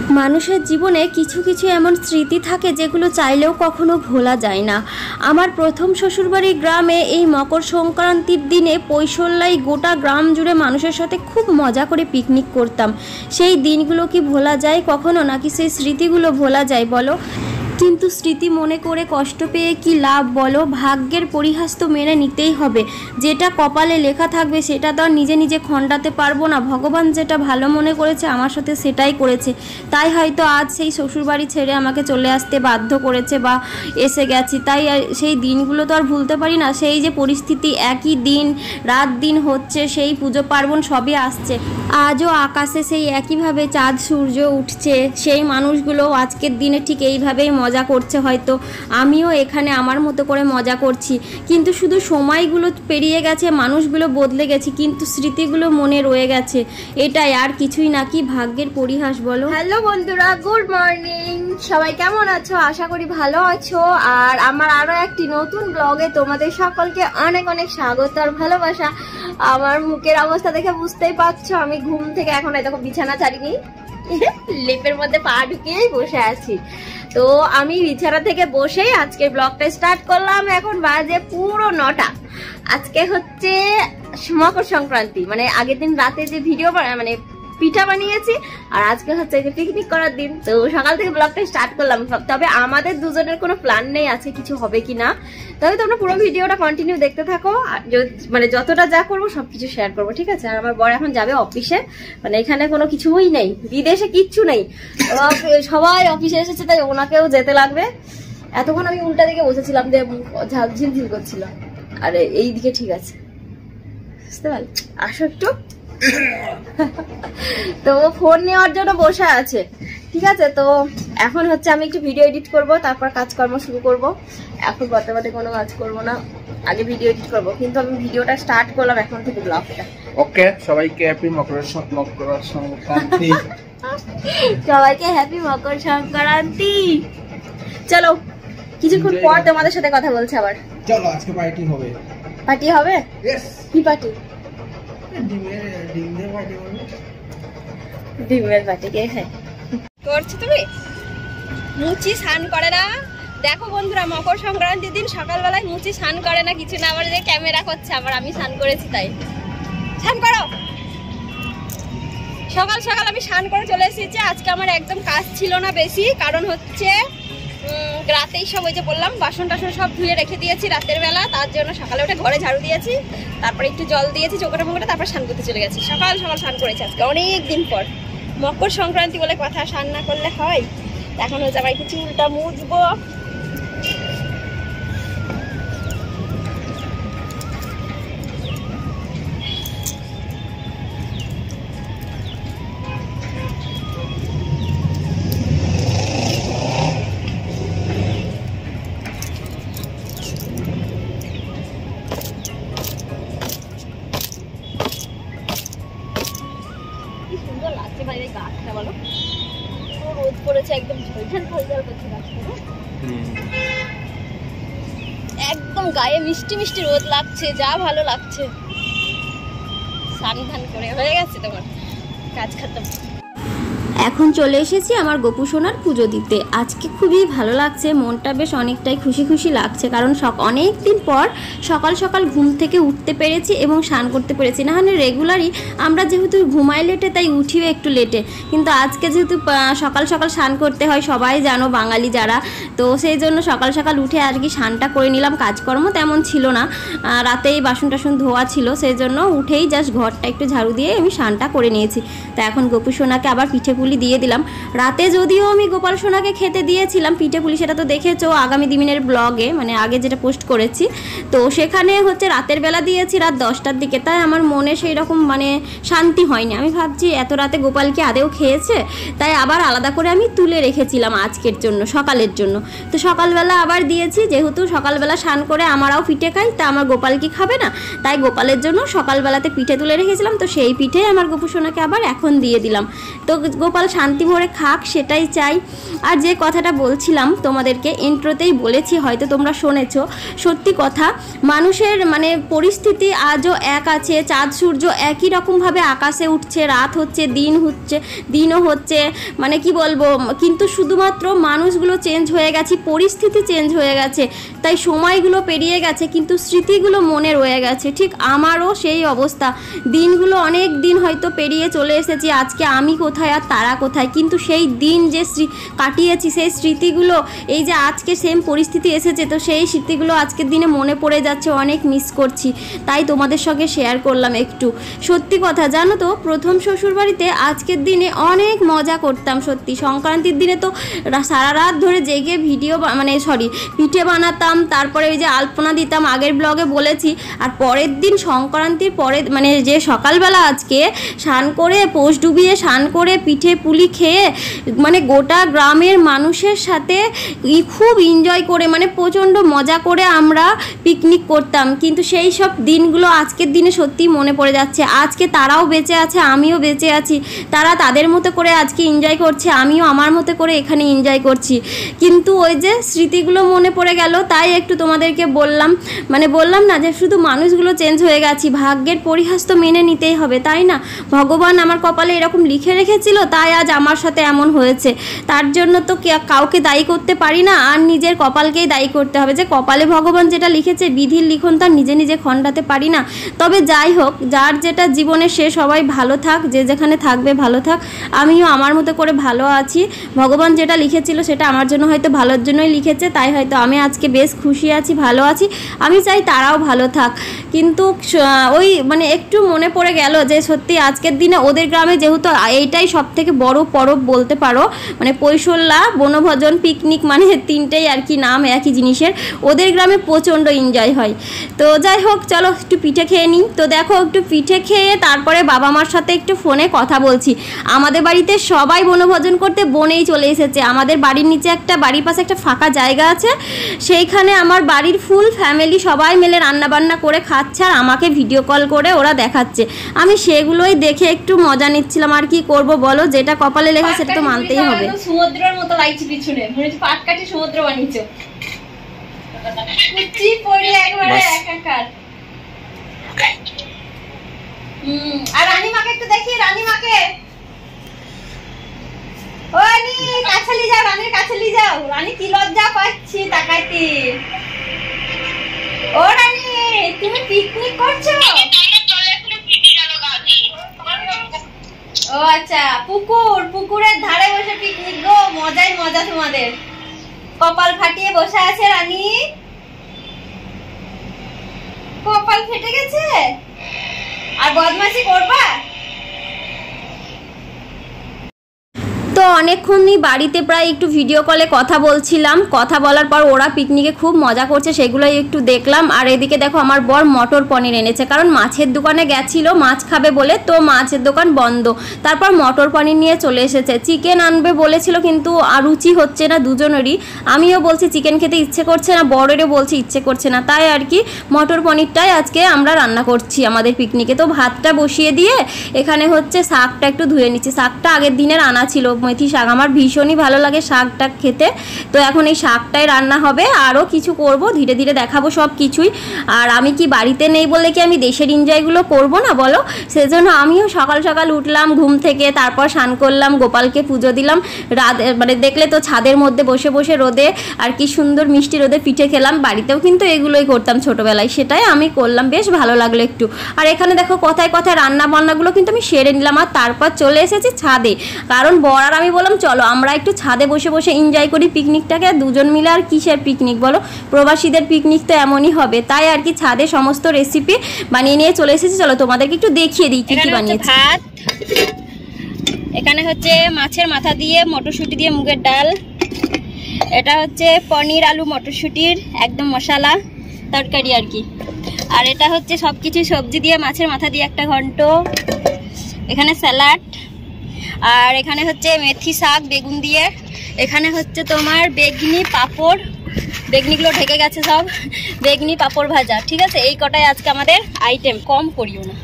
মানুষের জীবনে কিছু কিছু এমন স্মৃতি থাকে যেগুলো চাইলেও কখনো ভোলা যায় না। আমার প্রথম শ্বশুরবাড়ির গ্রামে এই মকর সংক্রান্তির দিনে পৈশল্যায় গোটা গ্রাম জুড়ে মানুষের সাথে খুব মজা করে পিকনিক করতাম। সেই দিনগুলো কি ভোলা যায় কখনো, নাকি সেই স্মৃতিগুলো ভোলা যায় বলো? কিন্তু স্মৃতি মনে করে কষ্ট পেয়ে কি লাভ বলো? ভাগ্যের পরিহাস তো মেনে নিতেই হবে। যেটা কপালে লেখা থাকবে সেটা তো আর নিজে নিজে খণ্ডাতে পারবো না। ভগবান যেটা ভালো মনে করেছে আমার সাথে সেটাই করেছে, তাই হয়তো আজ সেই শ্বশুরবাড়ি ছেড়ে আমাকে চলে আসতে বাধ্য করেছে বা এসে গেছি। তাই সেই দিনগুলো তো আর ভুলতে পারি না। সেই যে পরিস্থিতি, একই দিন রাত দিন হচ্ছে, সেই পুজো পার্বণ সবই আসছে, আজও আকাশে সেই একইভাবে চাঁদ সূর্য উঠছে। সেই মানুষগুলো আজকের দিনে ঠিক এইভাবেই মজা করছে। হয়তো আমিও এখানে আমার মতো করে মজা করছি, কিন্তু শুধু সময়গুলো পেরিয়ে গেছে, মানুষগুলো বদলে গেছে, কিন্তু স্মৃতিগুলো মনে রয়ে গেছে। এটাই, আর কিছুই না। কি ভাগ্যের পরিহাস বলো। হ্যালো বন্ধুরা, গুড মর্নিং। সবাই কেমন আছো? আশা করি ভালো আছো। আর আমার আরো একটি নতুন ব্লগে তোমাদের সকলকে অনেক অনেক স্বাগত আর ভালোবাসা। আমার মুখের অবস্থা দেখে বুঝতেই পারছো আমি ঘুম থেকে এখন দেখো বিছানা ছাড়িনি, লেপের মধ্যে পা ঢুকিয়েই বসে আছি। তো আমি বিছানা থেকে বসেই আজকে ব্লগটা স্টার্ট করলাম। এখন বাজে পুরো 9টা। আজকে হচ্ছে মকর সংক্রান্তি, মানে আগের দিন রাতে যে ভিডিও মানে পিঠা বানিয়েছি, আর আজকে হচ্ছে যে পিকনিক করার দিন। তো সকাল থেকে ব্লগটা স্টার্ট করলাম। তবে আমাদের দুজনের কোনো প্ল্যান নেই আছে কিছু হবে কিনা, তবে তোমরা পুরো ভিডিওটা কন্টিনিউ দেখতে থাকো। মানে যতটা যা করবো সবকিছু শেয়ার করবো, ঠিক আছে? আর আমার বর এখন যাবে অফিসে, মানে এখানে কোনো কিছুই নেই, বিদেশে কিচ্ছু নেই, সবাই অফিসে এসেছে, তাই ওনাকেও যেতে লাগবে। এতক্ষণ আমি উল্টা দিকে বসেছিলাম যে ঝিলঝিল করছিল, আর এই দিকে ঠিক আছে, বুঝতে পারলে? আসো একটু। তো ফোন নেওয়ার জন্য বসে আছে, ঠিক আছে? তো এখন হচ্ছে আমি একটু ভিডিও এডিট করব, তারপর কাজকর্ম শুরু করব। এখন বর্তমানে কোনো কাজ করব না, আগে ভিডিও এডিট করব। কিন্তু আমি ভিডিওটা স্টার্ট করলাম এখন থেকে ব্লগটা। ওকে, সবাইকে হ্যাপি মকর সংক্রান্তি। সবাইকে হ্যাপি মকর সংক্রান্তি। চলো কিছুক্ষণ পর তোমাদের সাথে কথা বলছি আবার। চলো, আজকে পার্টি হবে। পার্টি হবে? কি পার্টি? ডিমের পার্টি কে খায়? করছো তুমি? মুচি স্নান করে না। দেখো বন্ধুরা, মকর সংক্রান্তির দিন সকালবেলায় মুচি স্নান করে না, কিছু না। আবার যে ক্যামেরা করছে, আবার আমি স্নান করেছি, তাই স্নান করো। সকাল সকাল আমি স্নান করে চলে এসেছি। আজকে আমার একদম কাজ ছিল না বেশি, কারণ হচ্ছে রাতেই সব ওই যে বললাম বাসন টাসন সব ধুয়ে রেখে দিয়েছি রাতের বেলা। তার জন্য সকালে উঠে ঘরে ঝাড়ু দিয়েছি, তারপরে একটু জল দিয়েছি চোখে মুখে, তারপর স্নান করতে চলে গেছি। সকাল সকাল স্নান করেছি আজকে অনেক দিন পর। মকর সংক্রান্তি বলে কথা, স্নান না করলে হয়? এখন হচ্ছে আবার একটু চুলটা মুছবো। বাইরে গাছটা বলো, রোদ পড়েছে, একদম ঝলঝল ঝলঝল করছে গাছটা, একদম গায়ে মিষ্টি মিষ্টি রোদ লাগছে, যা ভালো লাগছে। স্নান ধান করে হয়ে গেছে তোমার কাজ খতম। এখন চলে এসেছি আমার গোপু সোনার পুজো দিতে। আজকে খুবই ভালো লাগছে, মনটা বেশ অনেকটাই খুশি খুশি লাগছে, কারণ অনেক দিন পর সকাল সকাল ঘুম থেকে উঠতে পেরেছি এবং স্নান করতে পেরেছি। না হলে রেগুলারই আমরা যেহেতু ঘুমাই লেটে, তাই উঠিও একটু লেটে, কিন্তু আজকে যেহেতু সকাল সকাল স্নান করতে হয়, সবাই জানো বাঙালি যারা, তো সেই জন্য সকাল সকাল উঠে আর কি স্নানটা করে নিলাম। কাজকর্ম তেমন ছিল না, রাতেই বাসন টাসন ধোয়া ছিল, সেই জন্য উঠেই জাস্ট ঘরটা একটু ঝাড়ু দিয়ে আমি স্নানটা করে নিয়েছি। তো এখন গোপু সোনাকে আবার পিঠে পুলি দিয়ে দিলাম। রাতে যদিও আমি গোপাল সোনাকে খেতে দিয়েছিলাম পিঠে পুলি, সেটা তো দেখেছো আগামী দিনের ব্লগে, মানে আগে যেটা পোস্ট করেছি। তো সেখানে হচ্ছে রাতের বেলা দিয়েছি, রাত 10টার দিকে, তাই আমার মনে সেই রকম মানে শান্তি হয়নি। আমি ভাবছি এত রাতে গোপাল কি আদেও খেয়েছে, তাই আবার আলাদা করে আমি তুলে রেখেছিলাম আজকের জন্য, সকালের জন্য। তো সকালবেলা আবার দিয়েছি, যেহেতু সকালবেলা স্নান করে আমরাও পিঠে খাই, তা আমার গোপাল কি খাবে না, তাই গোপালের জন্য সকালবেলাতে পিঠে তুলে রেখেছিলাম। তো সেই পিঠে আমার গোপু সোনাকে আবার এখন দিয়ে দিলাম। তো গোপাল শান্তি ভরে খাক, সেটাই চাই। আর যে কথাটা বলছিলাম তোমাদেরকে ইন্ট্রোতেই বলেছি, হয়তো তোমরা শুনেছো, সত্যি কথা, মানুষের মানে পরিস্থিতি আজও এক আছে, চাঁদ সূর্য একই রকমভাবে আকাশে উঠছে, রাত হচ্ছে, দিনও হচ্ছে, মানে কি বলবো, কিন্তু শুধুমাত্র মানুষগুলো চেঞ্জ হয়ে গেছে, পরিস্থিতি চেঞ্জ হয়ে গেছে, তাই সময়গুলো পেরিয়ে গেছে কিন্তু স্মৃতিগুলো মনে রয়ে গেছে। ঠিক আমারও সেই অবস্থা, দিনগুলো অনেক দিন হয়তো পেরিয়ে চলে এসেছি, আজকে আমি কোথায় আর তারা কোথায়, কিন্তু সেই দিন যে কাটিয়েছি সেই স্মৃতিগুলো, এই যে আজকে সেম পরিস্থিতি এসেছে, তো সেই স্মৃতিগুলো আজকের দিনে মনে পড়ে যাচ্ছে, অনেক মিস করছি, তাই তোমাদের সঙ্গে শেয়ার করলাম একটু। সত্যি কথা জানো তো, প্রথম শ্বশুরবাড়িতে আজকের দিনে অনেক মজা করতাম, সত্যি সংক্রান্তির দিনে তো সারা রাত ধরে জেগে পিঠে বানাতাম, তারপরে ওই যে আলপনা দিতাম, আগের ব্লগে বলেছি। আর পরের দিন সংক্রান্তির পরে মানে যে সকালবেলা আজকে স্নান করে, পোষ ডুবিয়ে স্নান করে, পিঠে পুলি খেয়ে মানে গোটা গ্রামের মানুষের সাথে খুব এনজয় করে, মানে প্রচণ্ড মজা করে আমরা পিকনিক করতাম। কিন্তু সেই সব দিনগুলো আজকের দিনে সত্যিই মনে পড়ে যাচ্ছে। আজকে তারাও বেঁচে আছে, আমিও বেঁচে আছি, তারা তাদের মতো করে আজকে এনজয় করছে, আমিও আমার মতো করে এখানে এনজয় করছি, কিন্তু ওই যে স্মৃতিগুলো মনে পড়ে গেল, তাই একটু তোমাদেরকে বললাম না যে শুধু মানুষগুলো চেঞ্জ হয়ে গেছি, ভাগ্যের পরিহাস তো মেনে নিতেই হবে, তাই না? ভগবান আমার কপালে এরকম লিখে রেখেছিল, তাই আজ আমার সাথে এমন হয়েছে, তার জন্য তো কাউকে দায়ী করতে পারি না, আর নিজের কপালকেই দায়ী করতে হবে, যে কপালে ভগবান যেটা লিখেছে, বিধির লিখন তার নিজে নিজে খণ্ডাতে পারি না। তবে যাই হোক, যার যেটা জীবনে সে সবাই ভালো থাক, যে যেখানে থাকবে ভালো থাক, আমিও আমার মতো করে ভালো আছি, ভগবান যেটা লিখেছিল সেটা আমার জন্য হয়তো ভালোর জন্যই লিখেছে, তাই হয়তো আমি আজকে বেশ খুশি আছি, ভালো আছি, আমি চাই তারাও ভালো থাক। কিন্তু ওই মানে একটু মনে পড়ে গেল যে সত্যি আজকের দিনে ওদের গ্রামে, যেহেতু এইটাই সব থেকে বড় পরব বলতে পারো, মানে পৈশল্যা, বনভোজন, পিকনিক, মানে তিনটেই আর কি নাম একই জিনিসের, ওদের গ্রামে প্রচণ্ড এনজয় হয়। তো যাই হোক, চলো একটু পিঠে খেয়ে নিই। তো দেখো, একটু পিঠে খেয়ে তারপরে বাবা মার সাথে একটু ফোনে কথা বলছি। আমাদের বাড়িতে সবাই বনভোজন করতে বনেই চলে এসেছে, আমাদের বাড়ির নিচে বাড়ির পাশে একটা ফাঁকা জায়গা আছে, সেইখানে আমার বাড়ির ফুল ফ্যামিলি সবাই মিলে রান্নাবান্না করে খাচ্ছে, আর আমাকে ভিডিও কল করে ওরা দেখাচ্ছে, আমি সেগুলোই দেখে একটু মজা নিচ্ছিলাম। আর কি করব বলো, যেটা কপালে লেখা সেটা তো মানতেই হবে। সমুদ্রের মতো লাগছে পিছনে, মনে হচ্ছে পাটকাঠি সমুদ্র বানিয়েছো, কুচি পড়ে একবারে একাকার। আর রানীমাকে একটু দেখি, রানীমাকে, ও রানী কাছে নিয়ে যাও, রানীর কাছে নিয়ে যাও, রানী কি লজ্জা পাচ্ছি তাকাইতে। ও রানী, তুমি পিকনিক করছো? ও আচ্ছা, পুকুরের ধারে বসে পিকনিক গো, মজাই মজা তোমাদের। কপাল ফাটিয়ে বসে আছে রানী, কপাল ফেটে গেছে, আর বদমাশি করবা? তো অনেকক্ষণই বাড়িতে প্রায় একটু ভিডিও কলে কথা বলছিলাম, কথা বলার পর ওরা পিকনিকে খুব মজা করছে, সেগুলোই একটু দেখলাম। আর এদিকে দেখো, আমার বর মটর পনির এনেছে, কারণ মাছের দোকানে গেছিলো মাছ খাবে বলে, তো মাছের দোকান বন্ধ, তারপর মটর পনির নিয়ে চলে এসেছে। চিকেন আনবে বলেছিল, কিন্তু রুচি হচ্ছে না দুজনেরই, আমিও বলছি চিকেন খেতে ইচ্ছে করছে না, বরেরও বলছি ইচ্ছে করছে না, তাই আর কি মটর পনিরটাই আজকে আমরা রান্না করছি আমাদের পিকনিকে। তো ভাতটা বসিয়ে দিয়ে এখানে হচ্ছে শাকটা একটু ধুয়ে নিচ্ছি, শাকটা আগের দিনের আনা ছিল, মেথি শাক, আমার ভীষণই ভালো লাগে শাকটা খেতে, তো এখন এই শাকটাই রান্না হবে, আরও কিছু করব, ধীরে ধীরে দেখাবো সব কিছুই। আর আমি কি বাড়িতে নেই বলে কি আমি দেশের এনজয়গুলো করব না বলো? সেজন্য আমিও সকাল সকাল উঠলাম ঘুম থেকে, তারপর স্নান করলাম, গোপালকে পুজো দিলাম, রাত মানে দেখলে তো ছাদের মধ্যে বসে বসে রোদে, আর কি সুন্দর মিষ্টি রোদে পিঠে খেলাম, বাড়িতেও কিন্তু এগুলোই করতাম ছোটোবেলায়, সেটাই আমি করলাম, বেশ ভালো লাগলো একটু। আর এখানে দেখো কথায় কথায় রান্না বান্নাগুলো কিন্তু আমি সেরে নিলাম, আর তারপর চলে এসেছি ছাদে, কারণ বর আর আমি বললাম চলো আমরা একটু ছাদে বসে বসে এনজয় করি পিকনিকটাকে, দুজন মিলে আর কিসের পিকনিক বলো, প্রবাসীদের পিকনিক তো এমনই হবে, তাই আর কি ছাদে সমস্ত রেসিপি বানিয়ে নিয়ে চলে এসেছি। চলো তোমাদেরকে একটু দেখিয়ে দিই কি কি বানিয়েছি। ভাত, এখানে হচ্ছে মাছের মাথা দিয়ে মটরশুঁটি দিয়ে মুগের ডাল, এটা হচ্ছে পনির আলু মটরশুঁটির একদম মশলা তরকারি আর কি, আর এটা হচ্ছে সব কিছু সবজি দিয়ে মাছের মাথা দিয়ে একটা ঘন্ট, এখানে স্যালাড, আর এখানে হচ্ছে মেথি শাক বেগুন দিয়ে, এখানে হচ্ছে তোমার বেগনি পাঁপড়, বেগনিগুলো ঢেকে গেছে সব, বেগনি পাঁপড় ভাজা, ঠিক আছে, এই কটাই আজকে আমাদের আইটেম, কম করিও না।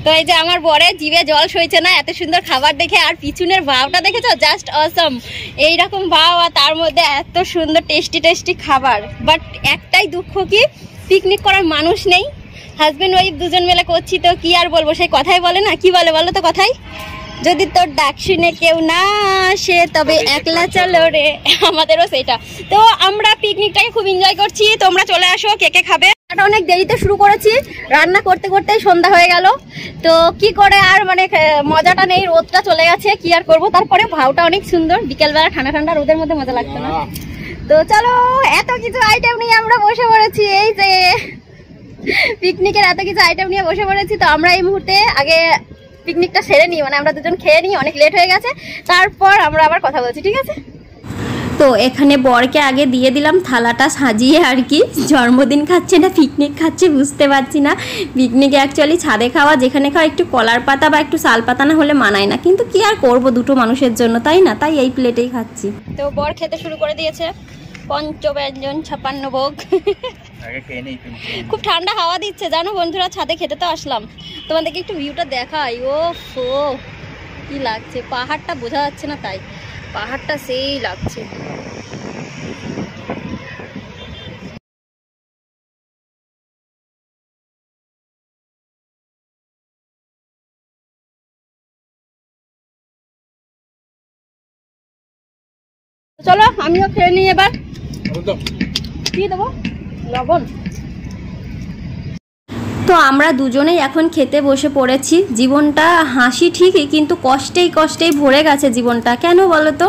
তো এই যে আমার বরে জিভে জল সইছে না এত সুন্দর খাবার দেখে, আর পিছনের ভাবটা দেখেছো, জাস্ট অসম। এইরকম ভাব আর তার মধ্যে এত সুন্দর টেস্টি টেস্টি খাবার। বাট একটাই দুঃখ, কি পিকনিক করার মানুষ নেই। হাজবেন্ড ওয়াইফ দুজন মিলে করছি, তো কি আর বলবো, সেই কথাই বলে না, কি বলে বলো তো কথাই, যদি তোর ডাক শুনে কেউ না আসে তবে একলা চলো রে। আমাদেরও সেটা। তো আমরা পিকনিকটাকে খুব এনজয় করছি, তোমরা চলে আসো, কে কে খাবে। অনেক দেরিতে শুরু করেছি, রান্না করতে করতেই সন্ধ্যা হয়ে গেল। তো কি করে আর মানে মজাটা নেই, রোদটা চলে গেছে, কি আর করবো। তারপরে ভাওটা অনেক সুন্দর, বিকেলবেলা ঠান্ডা ঠান্ডা রোদের মধ্যে মজা লাগতো না। তো চলো, এত কিছু আইটেম নিয়ে আমরা বসে পড়েছি, এই যে পিকনিকের এত কিছু আইটেম নিয়ে বসে পড়েছি। তো আমরা এই মুহূর্তে আগে পিকনিকটা সেরে নিই, মানে আমরা দুজন খেয়ে নিই, অনেক লেট হয়ে গেছে, তারপর আমরা আবার কথা বলছি, ঠিক আছে। তো এখানে বরকে আগে দিয়ে দিলাম থালাটা সাজিয়ে, আর কি জন্মদিন খাচ্ছে না পিকনিক খাচ্ছে বুঝতে পারছি না। পিকনিকে অ্যাকচুয়ালি ছাদে খাওয়া, যেখানে খাওয়া একটু কলার পাতা বা একটু শাল পাতা না হলে মানায় না, কিন্তু কি আর করব, দুটো মানুষের জন্য, তাই না, তাই এই প্লেটেই খাচ্ছি। তো বর খেতে শুরু করে দিয়েছে, পঞ্চব্যঞ্জন 56 ভোগ। খুব ঠান্ডা হাওয়া দিচ্ছে জানো বন্ধুরা, ছাদে খেতে তো আসলাম, তোমাদেরকে একটু ভিউটা দেখাই। ও কি লাগছে, পাহাড়টা বোঝা যাচ্ছে না, তাই পাহাড়টা সেই লাগছে। চলো আমিও খেয়ে নিই এবার। কি দেবো, লবণ। তো আমরা দুজনেই এখন খেতে বসে পড়েছি। জীবনটা হাসি ঠিকই, কিন্তু কষ্টেই ভরে গেছে জীবনটা। কেন বলো তো,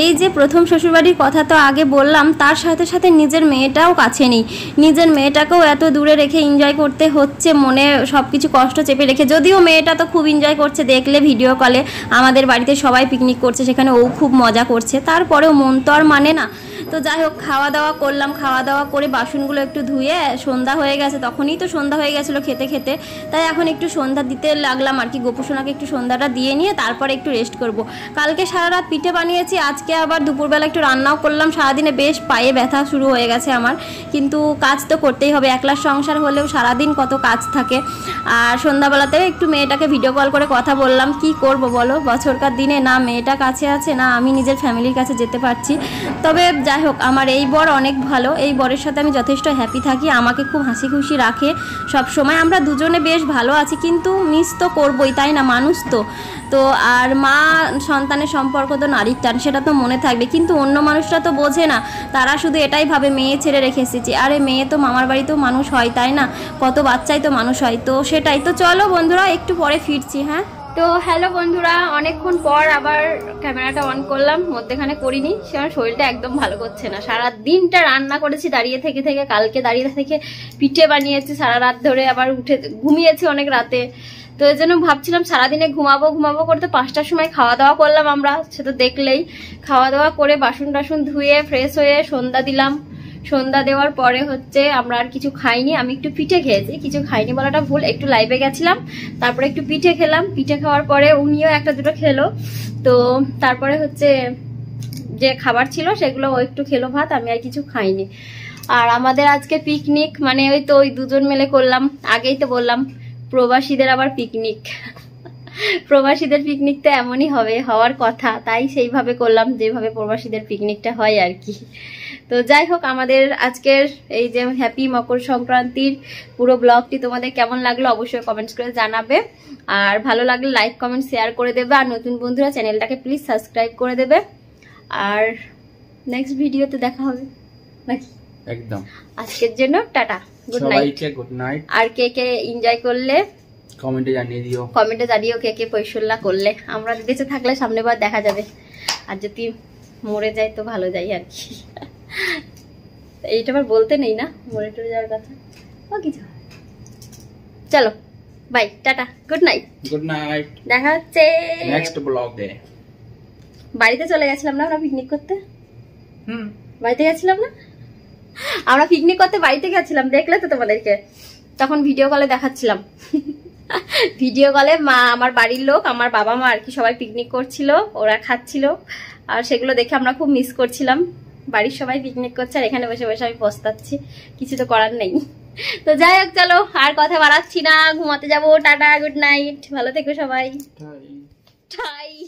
এই যে প্রথম শ্বশুরবাড়ির কথা তো আগে বললাম, তার সাথে সাথে নিজের মেয়েটাও কাছে নেই, নিজের মেয়েটাকেও এত দূরে রেখে এনজয় করতে হচ্ছে, মনে সব কিছু কষ্ট চেপে রেখে। যদিও মেয়েটা তো খুব এনজয় করছে, দেখলে ভিডিও কলে আমাদের বাড়িতে সবাই পিকনিক করছে, সেখানে ও খুব মজা করছে, তারপরেও মন তো আর মানে না। তো যাই হোক, খাওয়া দাওয়া করলাম, খাওয়া দাওয়া করে বাসনগুলো একটু ধুয়ে সন্ধ্যা হয়ে গেছে, তখনই তো সন্ধ্যা হয়ে গেছিলো খেতে খেতে, তাই এখন একটু সন্ধ্যা দিতে লাগলাম আর কি। গোপুসোনাকে একটু সন্ধ্যাটা দিয়ে নিয়ে তারপরে একটু রেস্ট করব। কালকে সারা রাত পিঠে বানিয়েছি, আজকে আবার দুপুরবেলা একটু রান্নাও করলাম। সারাদিনে বেশ পায়ে ব্যথা শুরু হয়ে গেছে আমার, কিন্তু কাজ তো করতেই হবে, একলার সংসার হলেও সারাদিন কত কাজ থাকে। আর সন্ধ্যাবেলাতেও একটু মেয়েটাকে ভিডিও কল করে কথা বললাম, কি করব বলো, বছরকার দিনে না মেয়েটা কাছে আছে, না আমি নিজের ফ্যামিলির কাছে যেতে পারছি। তবে যাই হোক, আমার এই বর অনেক ভালো, এই বরের সাথে আমি যথেষ্ট হ্যাপি থাকি, আমাকে খুব হাসি খুশি রাখে সব সময়। আমরা দুজনে বেশ ভালো আছি, কিন্তু মিস তো করবই, তাই না, মানুষ তো। তো আর মা সন্তানের সম্পর্ক তো নারীর টান, সেটা তো মনে থাকবে, কিন্তু অন্য মানুষরা তো বোঝে না, তারা শুধু এটাই ভাবে মেয়ে ছেড়ে রেখে এসেছি। আরে মেয়ে তো মামার বাড়িতেও মানুষ হয়, তাই না, কত বাচ্চাই তো মানুষ হয়। তো সেটাই। তো চলো বন্ধুরা, একটু পরে ফিরছি। হ্যাঁ, তো হ্যালো বন্ধুরা, অনেকক্ষণ পর আবার ক্যামেরাটা অন করলাম, মধ্যেখানে করিনি, সে আমার শরীরটা একদম ভালো করছে না। সারা দিনটা রান্না করেছি দাঁড়িয়ে থেকে, কালকে দাঁড়িয়ে থেকে পিঠে বানিয়েছি সারা রাত ধরে, আবার উঠে ঘুমিয়েছি অনেক রাতে। তো এই জন্য ভাবছিলাম সারাদিনে ঘুমাবো করতে 5টার সময় খাওয়া দাওয়া করলাম আমরা, সে তো দেখলেই। খাওয়া দাওয়া করে বাসন টাসন ধুয়ে ফ্রেশ হয়ে সন্ধ্যা দিলাম। সন্ধ্যা দেওয়ার পরে হচ্ছে আমরা আর কিছু খাইনি, আমি একটু পিঠে খেয়েছি, কিছু খাইনি বলাটা ভুল, একটু লাইভে গেছিলাম, তারপরে একটু পিঠে খেলাম। পিঠে খাওয়ার পরে উনিও একটা দুটো খেলো। তো তারপরে হচ্ছে যে খাবার ছিল সেগুলো ও একটু খেলো, ভাত, আমি আর কিছু খাইনি। আর আমাদের আজকে পিকনিক মানে ওই দুজন মিলে করলাম, আগেই তো বললাম প্রবাসীদের আবার পিকনিক। প্রবাসীদের পিকনিক তো এমনই হবে, হওয়ার কথা, তাই সেইভাবে করলাম যেভাবে প্রবাসীদের পিকনিকটা হয় আর কি। তো যাই হোক, আমাদের আজকের এই যে হ্যাপি মকর সংক্রান্তির পুরো ব্লগটি তোমাদের কেমন লাগলো অবশ্যই কমেন্টস করে জানাবে। আর ভালো লাগলে লাইক কমেন্ট শেয়ার করে দেবে, আর নতুন বন্ধুরা চ্যানেলটাকে প্লিজ সাবস্ক্রাইব করে দেবে। আর নেক্সট ভিডিওতে দেখা হবে নাকি, একদম। আজকের জন্য টাটা, গুড নাইট। Good night. আর কে কে এনজয় করলে কমেন্টে জানিয়ে দিও, কে কে পৈশল্যা করলে। আমরা বেঁচে থাকলে সামনেবার দেখা যাবে, আর যদি মরে যায় তো ভালো যাই আর কি। এইটা আবার বলতে নেই না, মরে টরে যাওয়ার কথা, ও কিছু। চলো বাই, টাটা, গুড নাইট। দেখা হচ্ছে নেক্সট ব্লগে। বাড়িতে চলে গেছিলাম না আমরা পিকনিক করতে, বাড়িতে গেছিলাম না আমরা পিকনিক করতে, বাড়িতে গেছিলাম, দেখলে তো তোমাদেরকে, তখন ভিডিও কলে দেখাচ্ছিলাম। ভিডিও কলে মা, আমার বাড়ির লোক, আমার বাবা মা আর কি সবাই পিকনিক করছিল, ওরা খাচ্ছিল, আর সেগুলো দেখে আমরা খুব মিস করছিলাম। বাড়ির সবাই পিকনিক করছে আর এখানে বসে বসে আমি পস্তাচ্ছি, কিছু তো করার নেই। তো যাই হোক, চলো আর কথা বাড়াচ্ছি না, ঘুমাতে যাবো। টাটা, গুড নাইট, ভালো থেকো সবাই। ঠাই।